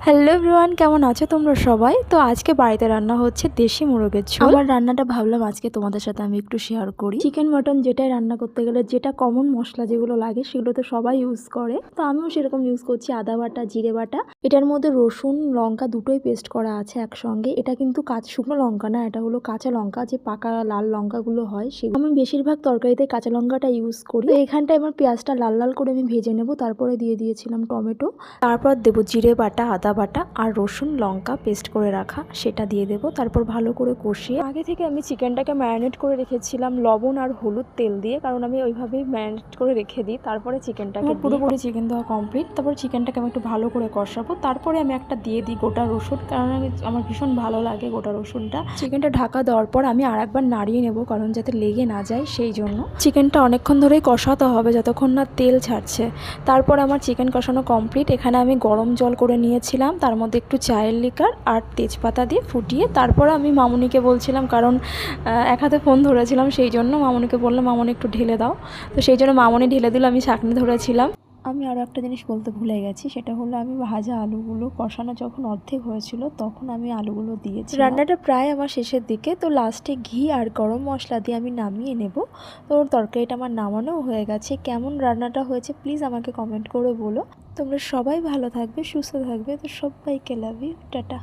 Hello everyone, কেমন আছো তোমরা সবাই? তো আজকে বাড়িতে রান্না হচ্ছে দেশি মুরগের ঝোল। আমার রান্নাটা ভাবলাম আজকে তোমাদের সাথে আমি একটু শেয়ার করি। চিকেন মটন যেটাই রান্না করতে গেলে যেটা কমন মশলা যেগুলো লাগে সেগুলো তো সবাই ইউজ করে, তো আমিও সেরকম ইউজ করছি। আদা বাটা, জিরে বাটা, এটার মধ্যে রসুন লঙ্কা দুটোই পেস্ট করা আছে একসঙ্গে। এটা কিন্তু শুকনো লঙ্কা না, এটা হলো কাঁচা লঙ্কা, যে পাকা লাল লঙ্কাগুলো হয় সেগুলো। আমি বেশিরভাগ তরকারিতে কাঁচা লঙ্কাটা ইউজ করি। তো এখানটায় আমার পেঁয়াজটা লাল লাল করে আমি ভেজে নেব, তারপরে দিয়ে দিয়েছিলাম টমেটো, তারপর দেবো জিরে বাটা, আদা বাটা আর রসুন লঙ্কা পেস্ট করে রাখা, সেটা দিয়ে দেবো। তারপর ভালো করে কষিয়ে, আগে থেকে আমি চিকেনটাকে ম্যারিনেট করে রেখেছিলাম লবণ আর হলুদ তেল দিয়ে, কারণ আমি ওইভাবেই ম্যারিনেট করে রেখে দিই। তারপরে চিকেনটাকে পুরোপুরি চিকেন দেওয়া কমপ্লিট। তারপর চিকেনটাকে আমি একটু ভালো করে কষাবো, তারপরে আমি একটা দিয়ে দিই গোটা রসুন, কারণ আমার ভীষণ ভালো লাগে গোটা রসুনটা। চিকেনটা ঢাকা দেওয়ার পর আমি আরেকবার নাড়িয়ে নেব, কারণ যাতে লেগে না যায় সেই জন্য। চিকেনটা অনেকক্ষণ ধরেই কষাতে হবে যতক্ষণ না তেল ছাড়ছে। তারপর আমার চিকেন কষানো কমপ্লিট। এখানে আমি গরম জল করে নিয়েছিলাম, তার মধ্যে একটু চায়ের লিকার আর তেজপাতা দিয়ে ফুটিয়ে তারপর আমি মামুনিকে বলছিলাম, কারণ এক হাতে ফোন ধরেছিলাম সেই জন্য মামুনিকে বললাম মামুনি একটু ঢেলে দাও। তো সেই জন্য মামুনি ঢেলে দিল, আমি ছাঁকনি ধরেছিলাম। আমি আরও একটা জিনিস বলতে ভুলে গেছি, সেটা হলো আমি ভাজা আলুগুলো কষানো যখন অর্ধেক হয়েছিল তখন আমি আলুগুলো দিয়েছি। রান্নাটা প্রায় আমার শেষের দিকে, তো লাস্টে ঘি আর গরম মশলা দিয়ে আমি নামিয়ে নেব। তো তরকারিটা আমার নামানোও হয়ে গেছে। কেমন রান্নাটা হয়েছে প্লিজ আমাকে কমেন্ট করে বলো। তোমরা সবাই ভালো থাকবে, সুস্থ থাকবে। তো সবাইকে লাভ ইউ, টাটা।